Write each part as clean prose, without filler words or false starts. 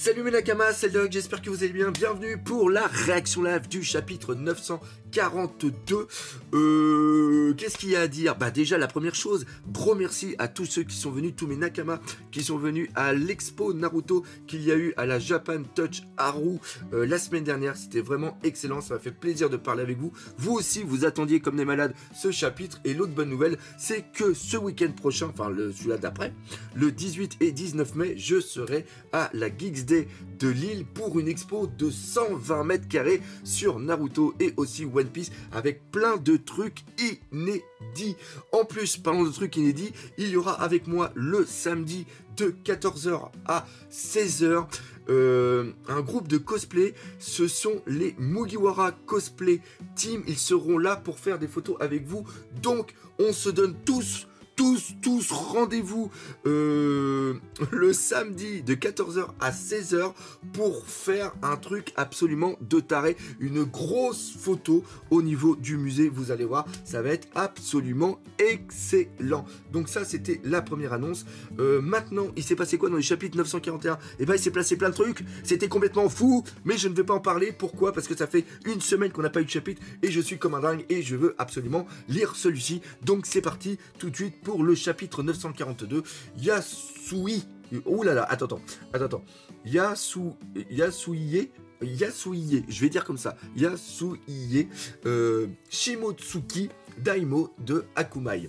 Salut mes Nakamas, c'est le Doc, j'espère que vous allez bien. Bienvenue pour la réaction live du chapitre 942. Qu'est-ce qu'il y a à dire? Bah déjà, la première chose, gros merci à tous ceux qui sont venus, tous mes Nakamas qui sont venus à l'expo Naruto qu'il y a eu à la Japan Touch Haru la semaine dernière. C'était vraiment excellent, ça m'a fait plaisir de parler avec vous. Vous aussi, vous attendiez comme des malades ce chapitre. Et l'autre bonne nouvelle, c'est que ce week-end prochain, enfin celui-là d'après, le 18 et 19 mai, je serai à la Geeks Day de Lille pour une expo de 120 mètres carrés sur Naruto et aussi One Piece avec plein de trucs inédits. En plus, parlant de trucs inédits, il y aura avec moi le samedi de 14h à 16h un groupe de cosplay. Ce sont les Mugiwara Cosplay Team. Ils seront là pour faire des photos avec vous. Donc, on se donne tous rendez-vous le samedi de 14h à 16h pour faire un truc absolument de taré, une grosse photo au niveau du musée. Vous allez voir, ça va être absolument excellent. Donc ça, c'était la première annonce. Maintenant, il s'est passé quoi dans le chapitre 941? Eh ben, il s'est passé plein de trucs. C'était complètement fou, mais je ne vais pas en parler. Pourquoi? Parce que ça fait une semaine qu'on n'a pas eu de chapitre et je suis comme un dingue et je veux absolument lire celui-ci. Donc c'est parti tout de suite pour le chapitre 942. Yasui. Oh là là, attends. Yasuie, je vais dire comme ça. Yasuie Shimotsuki Daimo de Akumai.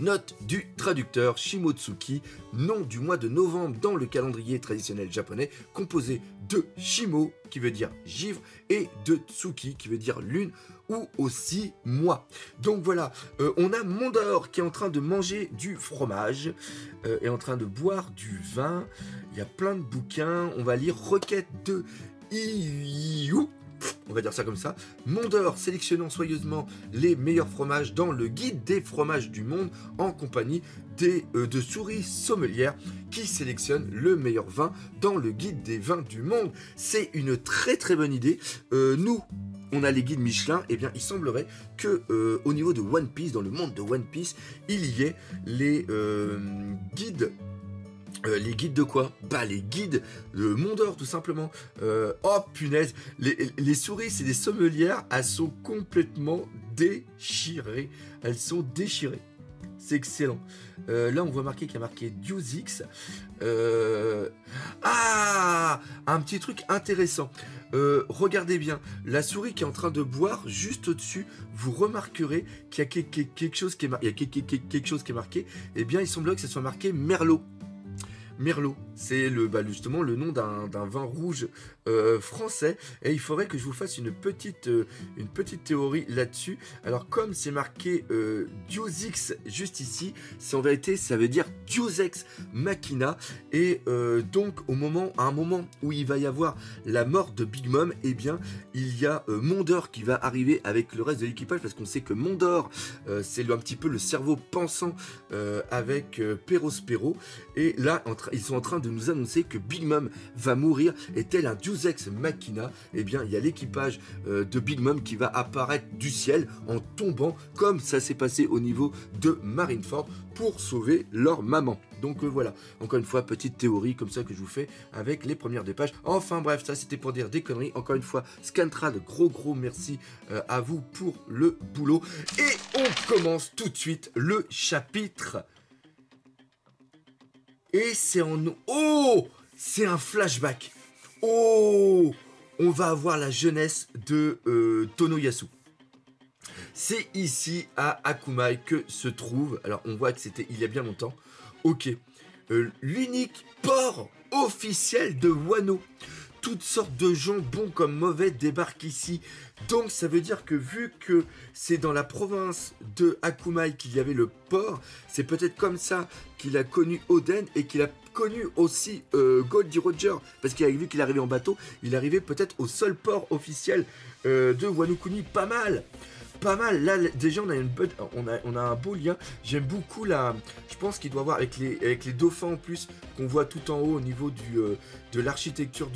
Note du traducteur: Shimotsuki, nom du mois de novembre dans le calendrier traditionnel japonais, composé de Shimo, qui veut dire givre, et de Tsuki, qui veut dire lune, ou aussi mois. Donc voilà, on a Mondor qui est en train de manger du fromage, est en train de boire du vin. Il y a plein de bouquins. On va lire Requête de Iyu. On va dire ça comme ça. Mondor sélectionnant soigneusement les meilleurs fromages dans le guide des fromages du monde en compagnie de souris sommelières qui sélectionnent le meilleur vin dans le guide des vins du monde. C'est une très très bonne idée. Nous, on a les guides Michelin. Et bien, il semblerait que au niveau de One Piece, dans le monde de One Piece, il y ait les guides. Les guides de quoi? Bah les guides de Mondor tout simplement. Oh punaise, les souris c'est des sommelières, elles sont complètement déchirées. Elles sont déchirées. C'est excellent. Là on voit marqué qu'il y a marqué Duzix. Ah, un petit truc intéressant. Regardez bien, la souris qui est en train de boire juste au-dessus, vous remarquerez qu'il y a quelque chose qui est marqué. Eh bien il semblerait que ce soit marqué Merlot. Merlot, c'est justement le nom d'un vin rouge français, et il faudrait que je vous fasse une petite théorie là-dessus. Alors comme c'est marqué Duzix juste ici, c'est en vérité ça veut dire Deus Ex Machina, et donc à un moment où il va y avoir la mort de Big Mom, eh bien il y a Mondor qui va arriver avec le reste de l'équipage, parce qu'on sait que Mondor c'est un petit peu le cerveau pensant avec Perospero, et là ils sont en train de nous annoncer que Big Mom va mourir, et tel un Deus Ex Machina, eh bien il y a l'équipage de Big Mom qui va apparaître du ciel en tombant, comme ça s'est passé au niveau de Marineford, pour sauver leur maman. Donc voilà, encore une fois, petite théorie comme ça que je vous fais avec les premières des pages. Enfin bref, ça c'était pour dire des conneries. Encore une fois, Scantrad, gros merci à vous pour le boulot. Et on commence tout de suite le chapitre. Et c'est c'est un flashback. Oh, on va avoir la jeunesse de Tonoyasu. C'est ici à Akumai que se trouve, alors on voit que c'était il y a bien longtemps, ok, l'unique port officiel de Wano. Toutes sortes de gens, bons comme mauvais, débarquent ici. Donc ça veut dire que vu que c'est dans la province de Akumai qu'il y avait le port, c'est peut-être comme ça qu'il a connu Oden et qu'il a connu aussi Goldie Roger. Parce qu'il a vu qu'il arrivait en bateau, il arrivait peut-être au seul port officiel de Wano Kuni. Pas mal. pas mal. Là, déjà, on a un beau lien. J'aime beaucoup la... Je pense qu'il doit avoir avec les dauphins en plus, qu'on voit tout en haut au niveau de l'architecture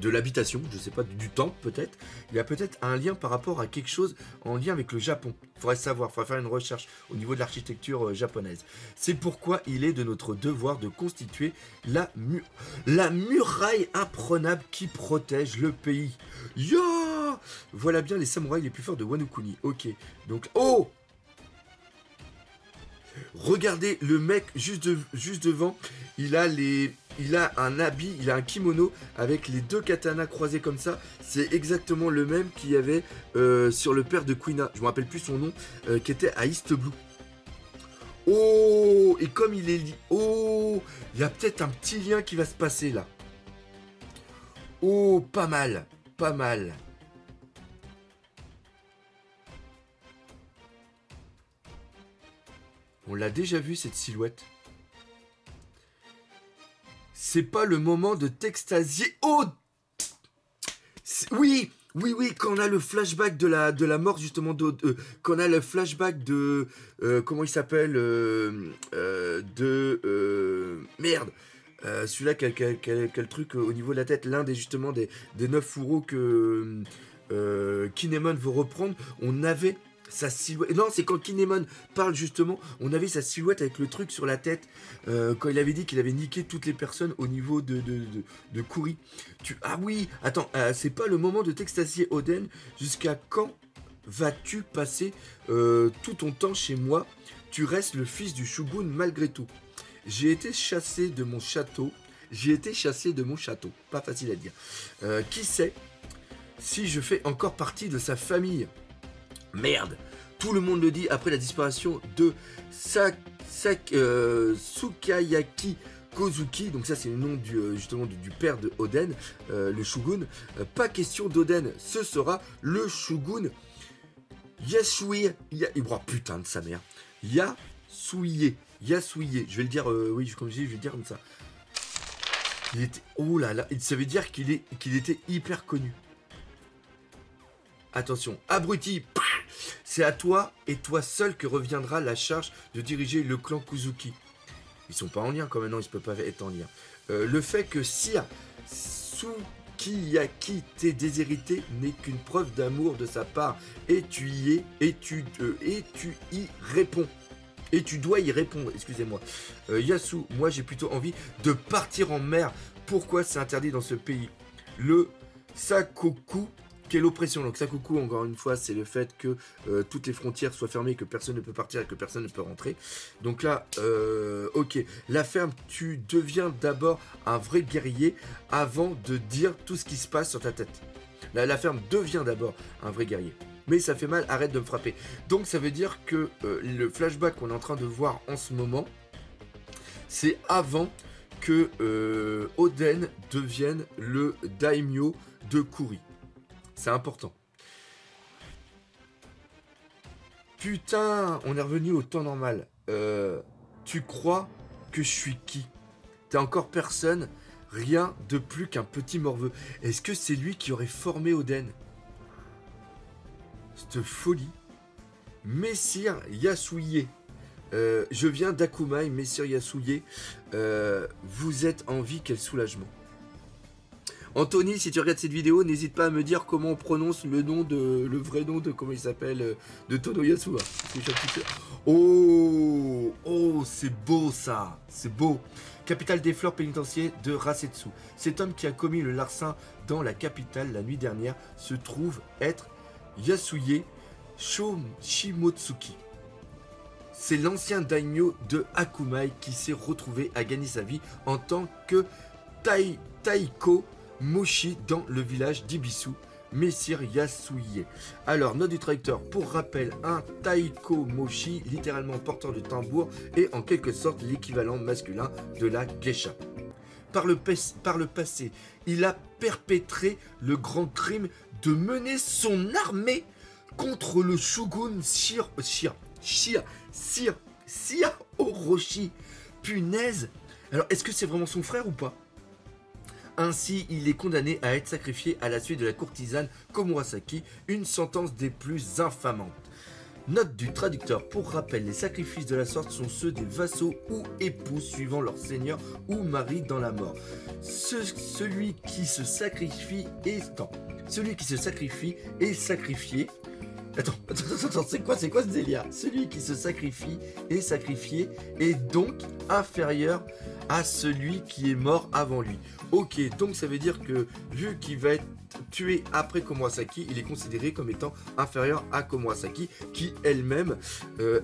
de l'habitation, je sais pas, du temple peut-être. Il y a peut-être un lien par rapport à quelque chose en lien avec le Japon. Il faudrait savoir, il faudrait faire une recherche au niveau de l'architecture japonaise. C'est pourquoi il est de notre devoir de constituer la muraille imprenable qui protège le pays. Ya! Voilà bien les samouraïs les plus forts de Wano Kuni. Ok, donc... Oh! Regardez le mec juste devant, il a un habit, il a un kimono avec les deux katanas croisés comme ça. C'est exactement le même qu'il y avait sur le père de Kuina. Je me rappelle plus son nom, qui était à East Blue. Oh, et comme il est oh, il y a peut-être un petit lien qui va se passer là. Oh, pas mal, pas mal. On l'a déjà vu cette silhouette. C'est pas le moment de t'extasier. Oh, oui, quand on a le flashback de la mort justement quand on a le flashback de comment il s'appelle merde. Celui-là quel truc au niveau de la tête, l'un des 9 fourreaux que Kinemon veut reprendre, on avait sa silhouette. Non, c'est quand Kinemon parle justement, on avait sa silhouette avec le truc sur la tête, quand il avait dit qu'il avait niqué toutes les personnes au niveau de Kuri. Ah oui, attends, c'est pas le moment de t'extasier, Oden. Jusqu'à quand vas-tu passer tout ton temps chez moi? Tu restes le fils du Shogun malgré tout. J'ai été chassé de mon château. Pas facile à dire. Qui sait si je fais encore partie de sa famille? Merde, tout le monde le dit après la disparition de Sukayaki Kozuki. Donc ça c'est le nom du père de Oden, le shogun. Pas question d'Oden, ce sera le shogun Yasuie. Oh, putain de sa mère. Yasuie. Je vais le dire, oui, comme je dis, je vais le dire comme ça. Il était... Oh là là, ça veut dire qu'il était hyper connu. Attention, abruti, c'est à toi et toi seul que reviendra la charge de diriger le clan Kuzuki. Ils sont pas en lien quand même, non, ils ne peuvent pas être en lien. Le fait que Sir Sukiyaki t'ait déshérité n'est qu'une preuve d'amour de sa part. Et tu y réponds. Et tu dois y répondre, excusez-moi. Yasu, moi j'ai plutôt envie de partir en mer. Pourquoi c'est interdit dans ce pays? Le Sakoku, quelle oppression. Donc Sakoku, encore une fois, c'est le fait que toutes les frontières soient fermées, que personne ne peut partir et que personne ne peut rentrer. Donc là, ok. La ferme, tu deviens d'abord un vrai guerrier avant de dire tout ce qui se passe sur ta tête. La ferme devient d'abord un vrai guerrier. Mais ça fait mal, arrête de me frapper. Donc ça veut dire que le flashback qu'on est en train de voir en ce moment, c'est avant que Oden devienne le daimyo de Kuri. C'est important. Putain, on est revenu au temps normal. Tu crois que je suis qui? T'es encore personne, rien de plus qu'un petit morveux. Est-ce que c'est lui qui aurait formé Oden? Cette folie. Messire Yasuie. Je viens d'Akumai, Messire Yasuie. Vous êtes en vie, quel soulagement. Anthony, si tu regardes cette vidéo, n'hésite pas à me dire comment on prononce le vrai nom de, comment il s'appelle, de Tono Yasuo. Oh, c'est beau ça, c'est beau. Capitale des fleurs pénitentiaires de Rasetsu. Cet homme qui a commis le larcin dans la capitale la nuit dernière se trouve être Yasuie Shimotsuki. C'est l'ancien daimyo de Akumai qui s'est retrouvé à gagner sa vie en tant que Taiko Moshi dans le village d'Ibisu, Messire Yasuie. Alors, note du traducteur, pour rappel, un Taiko Moshi, littéralement porteur de tambour, est en quelque sorte l'équivalent masculin de la geisha. Par le passé, il a perpétré le grand crime de mener son armée contre le shogun Sir Orochi. Punaise. Alors, est-ce que c'est vraiment son frère ou pas? Ainsi, il est condamné à être sacrifié à la suite de la courtisane Komurasaki, une sentence des plus infamantes. Note du traducteur. Pour rappel, les sacrifices de la sorte sont ceux des vassaux ou époux suivant leur seigneur ou mari dans la mort. Celui qui se sacrifie est... Non. Celui qui se sacrifie est sacrifié. Attends, c'est quoi ce délire? Celui qui se sacrifie est sacrifié et donc inférieur à celui qui est mort avant lui. Ok, donc ça veut dire que vu qu'il va être tué après Komurasaki, il est considéré comme étant inférieur à Komurasaki, qui elle-même,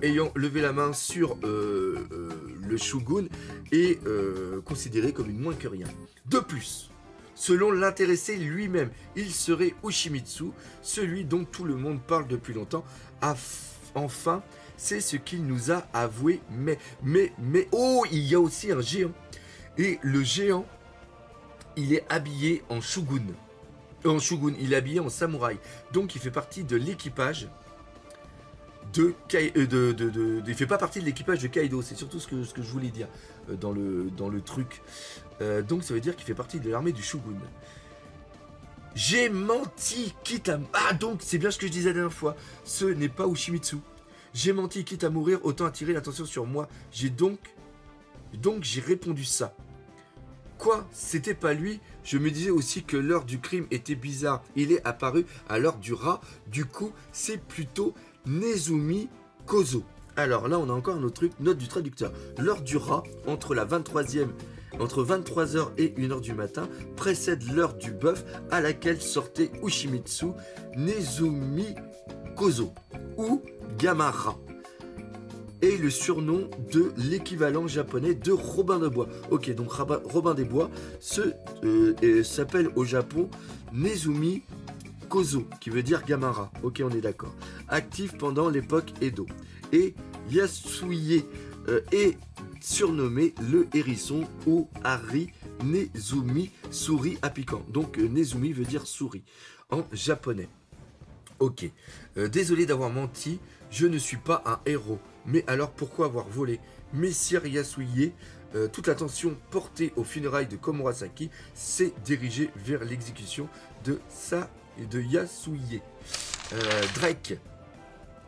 ayant levé la main sur le shogun, est considérée comme une moins que rien. De plus, selon l'intéressé lui-même, il serait Ushimitsu, celui dont tout le monde parle depuis longtemps. Enfin, c'est ce qu'il nous a avoué. Mais, oh, il y a aussi un géant. Et le géant, il est habillé en shogun. Il est habillé en samouraï. Donc, il fait partie de l'équipage il fait pas partie de l'équipage de Kaido. C'est surtout ce que je voulais dire dans le truc. Donc ça veut dire qu'il fait partie de l'armée du shogun. J'ai menti quitte à... Ah donc c'est bien ce que je disais la dernière fois. Ce n'est pas Ushimitsu. J'ai menti quitte à mourir, autant attirer l'attention sur moi. Donc j'ai répondu ça. Quoi? C'était pas lui? Je me disais aussi que l'heure du crime était bizarre. Il est apparu à l'heure du rat. Du coup, c'est plutôt Nezumi Kozo. Alors là, on a encore un autre truc. Note du traducteur. L'heure du rat, entre 23h et 1h du matin, précède l'heure du bœuf à laquelle sortait Ushimitsu Nezumi Kozo ou Gamara. Et le surnom de l'équivalent japonais de Robin des Bois. Ok, donc Robin des Bois s'appelle au Japon Nezumi Kozo, qui veut dire Gamara. Ok, on est d'accord. Actif pendant l'époque Edo. Et Yasuie est surnommé le hérisson ou Hari Nezumi, souris à piquant. Donc Nezumi veut dire souris en japonais. Ok, désolé d'avoir menti, je ne suis pas un héros. Mais alors pourquoi avoir volé? Messire Yasuie, toute l'attention portée aux funérailles de Komurasaki s'est dirigée vers l'exécution de Yasuie. Drake,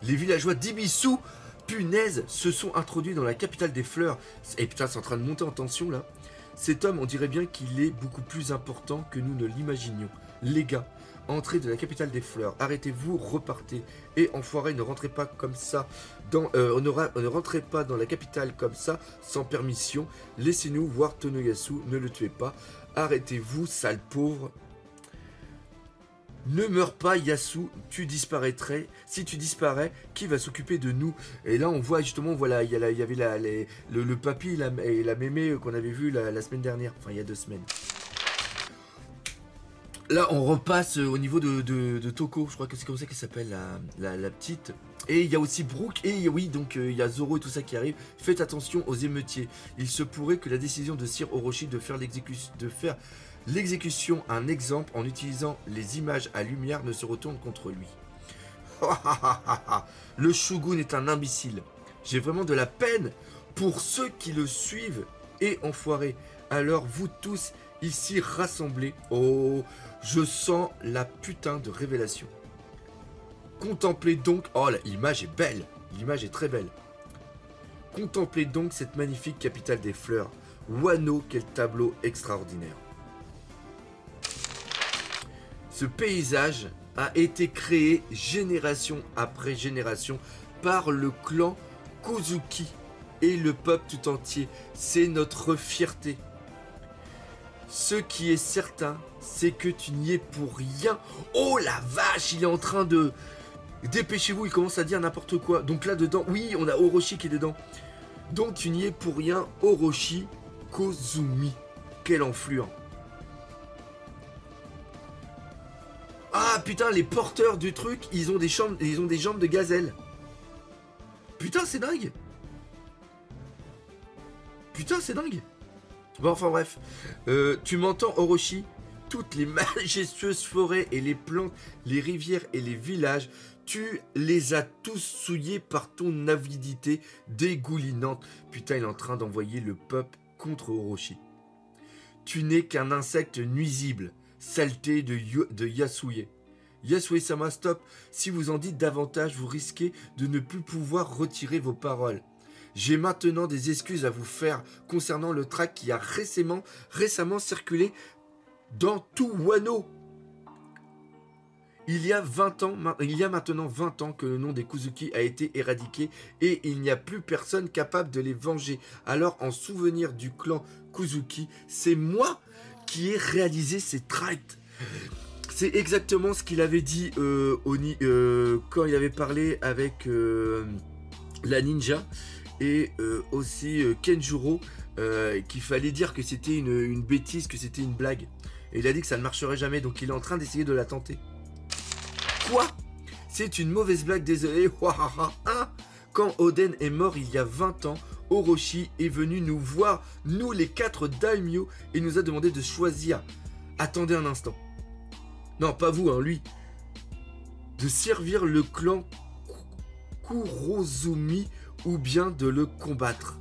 les villageois d'Ibisu, punaise, se sont introduits dans la capitale des fleurs. Et putain, c'est en train de monter en tension là. Cet homme, on dirait bien qu'il est beaucoup plus important que nous ne l'imaginions. Les gars, entrée de la capitale des fleurs, arrêtez-vous, repartez. Et enfoirés, ne rentrez pas comme ça. Ne rentrez pas dans la capitale comme ça, sans permission. Laissez-nous voir Tonoyasu, ne le tuez pas. Arrêtez-vous, sale pauvre. Ne meurs pas, Yasu, tu disparaîtrais. Si tu disparais, qui va s'occuper de nous? Et là, on voit justement, voilà, il y avait le papy et la mémé qu'on avait vu la semaine dernière. Enfin, il y a 2 semaines. Là, on repasse au niveau de Toko. Je crois que c'est comme ça qu'elle s'appelle, la petite. Et il y a aussi Brooke. Et oui, donc il y a Zoro et tout ça qui arrive. Faites attention aux émeutiers. Il se pourrait que la décision de Sir Orochi de faire l'exécution un exemple en utilisant les images à lumière ne se retourne contre lui. Le shogun est un imbécile. J'ai vraiment de la peine pour ceux qui le suivent et enfoirés. Alors vous tous ici rassemblés, oh, je sens la putain de révélation. Contemplez donc, oh l'image est belle, l'image est très belle. Contemplez donc cette magnifique capitale des fleurs. Wano, quel tableau extraordinaire. Ce paysage a été créé génération après génération par le clan Kozuki et le peuple tout entier. C'est notre fierté. Ce qui est certain, c'est que tu n'y es pour rien. Oh la vache, il est en train de... Dépêchez-vous, il commence à dire n'importe quoi. Donc là dedans, oui, on a Orochi qui est dedans. Donc tu n'y es pour rien, Orochi Kozumi. Quelle enflure. Ah putain, les porteurs du truc, ils ont des jambes de gazelle. Putain, c'est dingue. Putain, c'est dingue. Bon, enfin bref. Tu m'entends, Orochi? Toutes les majestueuses forêts et les plantes, les rivières et les villages, tu les as tous souillés par ton avidité dégoulinante. Putain, il est en train d'envoyer le peuple contre Orochi. Tu n'es qu'un insecte nuisible, saleté de Yasue. Yasue-sama, stop. Si vous en dites davantage, vous risquez de ne plus pouvoir retirer vos paroles. J'ai maintenant des excuses à vous faire concernant le tract qui a récemment circulé dans tout Wano. Il y a maintenant 20 ans que le nom des Kuzuki a été éradiqué et il n'y a plus personne capable de les venger. Alors, en souvenir du clan Kuzuki, c'est moi qui ai réalisé ces tracts. C'est exactement ce qu'il avait dit quand il avait parlé avec la ninja et aussi Kenjuro, qu'il fallait dire que c'était une bêtise, que c'était une blague. Et il a dit que ça ne marcherait jamais, donc il est en train d'essayer de la tenter. Quoi? C'est une mauvaise blague, désolé. Quand Oden est mort il y a 20 ans, Orochi est venu nous voir, nous les 4 daimyo, et nous a demandé de choisir. Attendez un instant. Non, pas vous, hein, lui. De servir le clan Kurozumi ou bien de le combattre.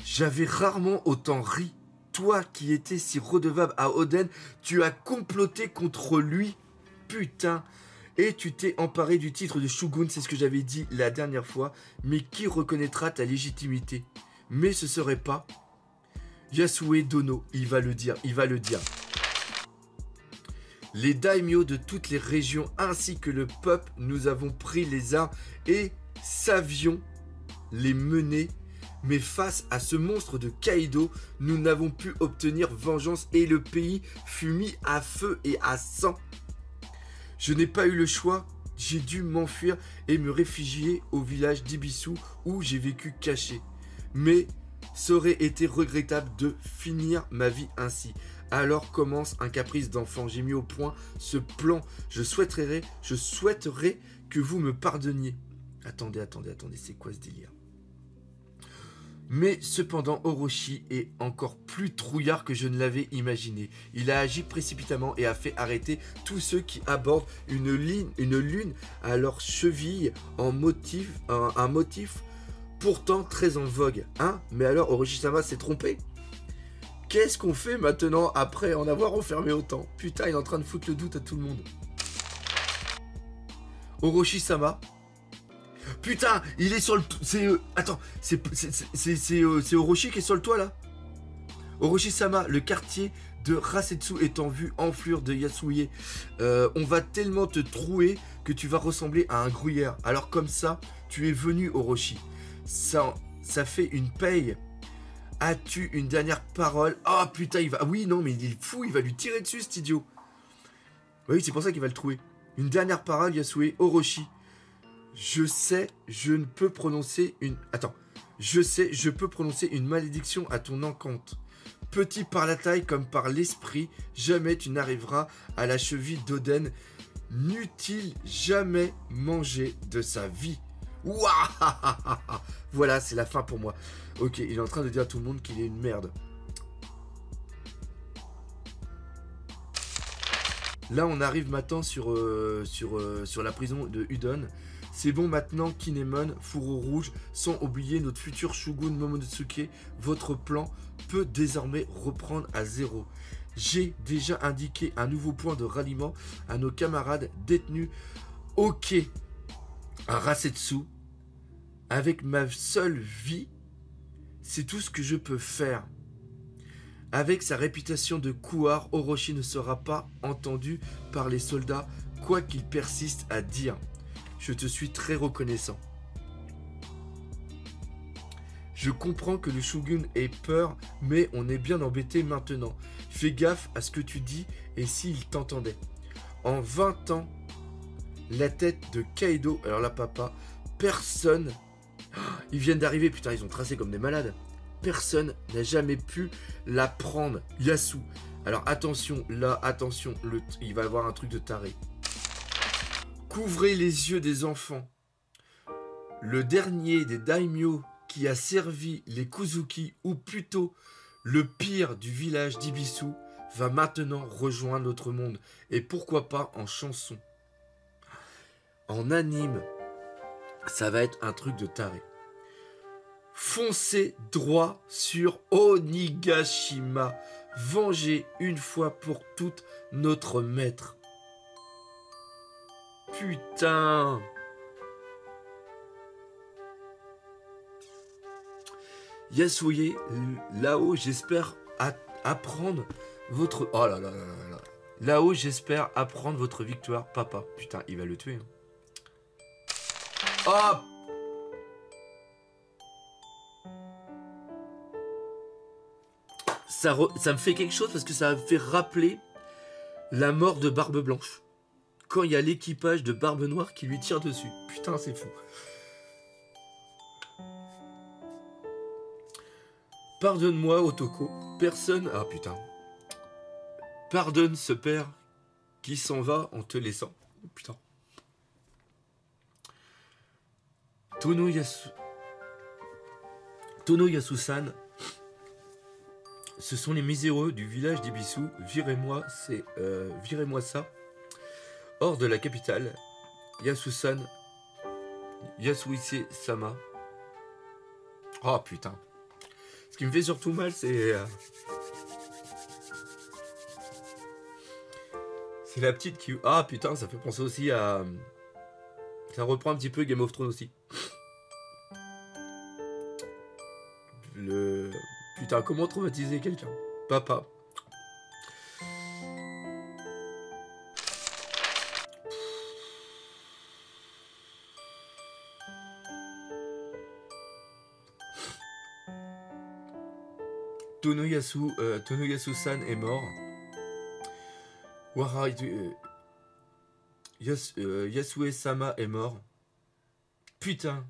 J'avais rarement autant ri. Toi qui étais si redevable à Oden, tu as comploté contre lui. Putain. Et tu t'es emparé du titre de Shogun, c'est ce que j'avais dit la dernière fois. Mais qui reconnaîtra ta légitimité? Mais ce serait pas Yasue Dono, il va le dire. Les daimyo de toutes les régions ainsi que le peuple, nous avons pris les armes et savions les mener. Mais face à ce monstre de Kaido, nous n'avons pu obtenir vengeance et le pays fut mis à feu et à sang. Je n'ai pas eu le choix, j'ai dû m'enfuir et me réfugier au village d'Ibisu où j'ai vécu caché. Mais ça aurait été regrettable de finir ma vie ainsi. Alors commence un caprice d'enfant. J'ai mis au point ce plan. Je souhaiterais que vous me pardonniez. Attendez, c'est quoi ce délire? Mais cependant, Orochi est encore plus trouillard que je ne l'avais imaginé. Il a agi précipitamment et a fait arrêter tous ceux qui abordent une lune à leur cheville en un motif pourtant très en vogue. Hein? Mais alors, Orochi-sama s'est trompé? Qu'est-ce qu'on fait maintenant après en avoir enfermé autant? Putain, il est en train de foutre le doute à tout le monde. Orochi-sama. Putain, il est sur le... Attends, c'est Orochi qui est sur le toit, là? Orochi-sama, le quartier de Rasetsu est en vue, enflure de Yasue. On va tellement te trouer que tu vas ressembler à un gruyère. Alors comme ça, tu es venu, Orochi. Ça fait une paye. As-tu une dernière parole? Oh putain, il va... Oui, non, mais il est fou, il va lui tirer dessus, cet idiot. Oui, c'est pour ça qu'il va le trouver. Une dernière parole, Yasue. Orochi. Je sais, je peux prononcer une malédiction à ton encontre. Petit par la taille comme par l'esprit, jamais tu n'arriveras à la cheville d'Oden. N'eût-il jamais mangé de sa vie? Ouah. Voilà, c'est la fin pour moi. Ok, il est en train de dire à tout le monde qu'il est une merde. Là, on arrive maintenant sur la prison de Udon. C'est bon maintenant, Kinemon, Fourreau Rouge, sans oublier notre futur Shogun Momonosuke, votre plan peut désormais reprendre à zéro. J'ai déjà indiqué un nouveau point de ralliement à nos camarades détenus au quai à Rasetsu. Avec ma seule vie, c'est tout ce que je peux faire. Avec sa réputation de couard, Orochi ne sera pas entendu par les soldats, quoi qu'il persiste à dire. Je te suis très reconnaissant. Je comprends que le Shogun ait peur, mais on est bien embêté maintenant. Fais gaffe à ce que tu dis et s'il t'entendait. En 20 ans, la tête de Kaido, alors là papa, personne... Ils viennent d'arriver, putain, ils ont tracé comme des malades. Personne n'a jamais pu la prendre. Yasu. Alors attention, là, attention, il va y avoir un truc de taré. Couvrez les yeux des enfants. Le dernier des daimyo qui a servi les Kuzuki, ou plutôt le pire du village d'Ibisu, va maintenant rejoindre notre monde. Et pourquoi pas en chanson. En anime, ça va être un truc de taré. Foncez droit sur Onigashima. Vengez une fois pour toutes notre maître. Putain. Yasuye, là-haut, j'espère apprendre votre... Oh là là là là là. Là-haut, j'espère apprendre votre victoire, papa. Putain, il va le tuer. Oh. Ça me fait quelque chose parce que ça me fait rappeler la mort de Barbe Blanche. Quand il y a l'équipage de Barbe Noire qui lui tire dessus. Putain, c'est fou. Pardonne-moi, Otoko. Personne... Ah, putain. Pardonne ce père qui s'en va en te laissant. Putain. Tono Yasu-san. Ce sont les miséreux du village d'Ibisu. Virez-moi ça. Hors de la capitale. Yasu-san. Yasuise-sama. Oh putain. Ce qui me fait surtout mal, c'est... c'est la petite qui... Ah putain, ça fait penser aussi à... Ça reprend un petit peu Game of Thrones aussi. Putain, comment traumatiser quelqu'un? Papa. Tonoyasu-san est mort. Yasue-sama est mort. Putain.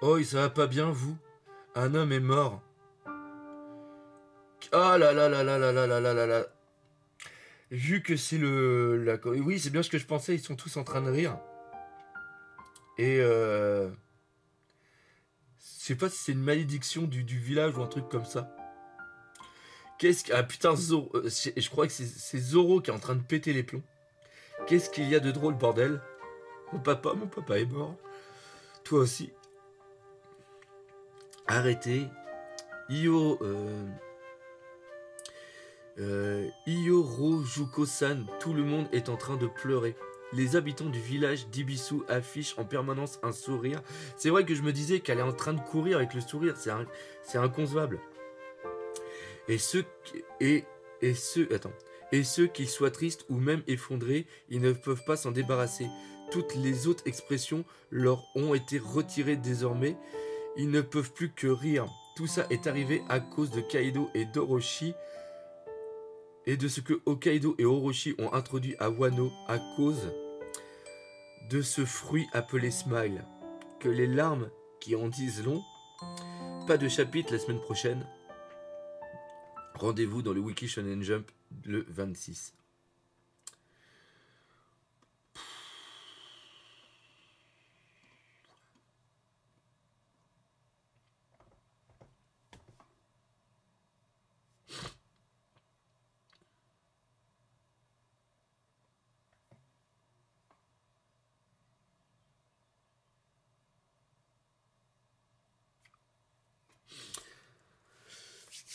Oh, ça va pas bien, vous? Un homme est mort. Ah là là là là là là là là là là. Vu que c'est oui, c'est bien ce que je pensais, ils sont tous en train de rire. Et je sais pas si c'est une malédiction du village ou un truc comme ça. Ah putain, Zoro, je crois que c'est Zoro qui est en train de péter les plombs. Qu'est-ce qu'il y a de drôle, bordel? Mon papa est mort. Toi aussi. Arrêtez. Iorojuko-san, tout le monde est en train de pleurer. Les habitants du village d'Ibisu affichent en permanence un sourire. C'est vrai que je me disais qu'elle est en train de courir avec le sourire, c'est inconcevable. Et ceux qui soient tristes ou même effondrés, ils ne peuvent pas s'en débarrasser. Toutes les autres expressions leur ont été retirées désormais. Ils ne peuvent plus que rire. Tout ça est arrivé à cause de Kaido et d'Orochi et de ce que Hokkaido et Orochi ont introduit à Wano à cause de ce fruit appelé Smile. Que les larmes qui en disent long. Pas de chapitre la semaine prochaine. Rendez-vous dans le Wiki Shonen Jump le 26.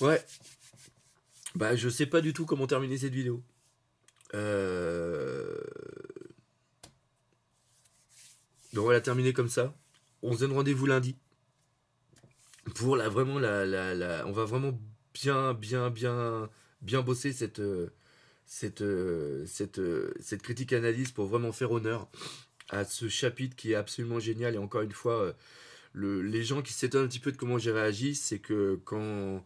Ouais. Bah, je sais pas du tout comment terminer cette vidéo. Donc on va la terminer comme ça. On se donne rendez-vous lundi. Pour on va vraiment bien bosser cette critique analyse pour vraiment faire honneur à ce chapitre qui est absolument génial. Et encore une fois, les gens qui s'étonnent un petit peu de comment j'ai réagi, c'est que quand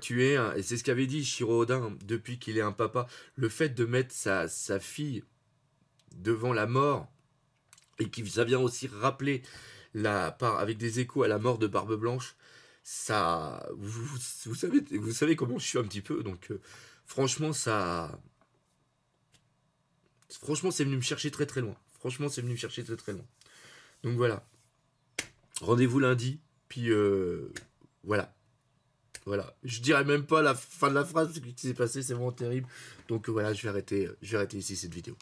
tu es et c'est ce qu'avait dit Shiro Oda, hein, depuis qu'il est un papa, le fait de mettre sa fille devant la mort, et ça vient aussi rappeler avec des échos à la mort de Barbe Blanche, ça, vous savez comment je suis un petit peu, donc franchement c'est venu me chercher très très loin. Franchement, c'est venu me chercher très très loin. Donc voilà. Rendez-vous lundi, puis voilà. Voilà. Je dirais même pas la fin de la phrase, ce qui s'est passé, c'est vraiment terrible. Donc voilà, je vais arrêter ici cette vidéo.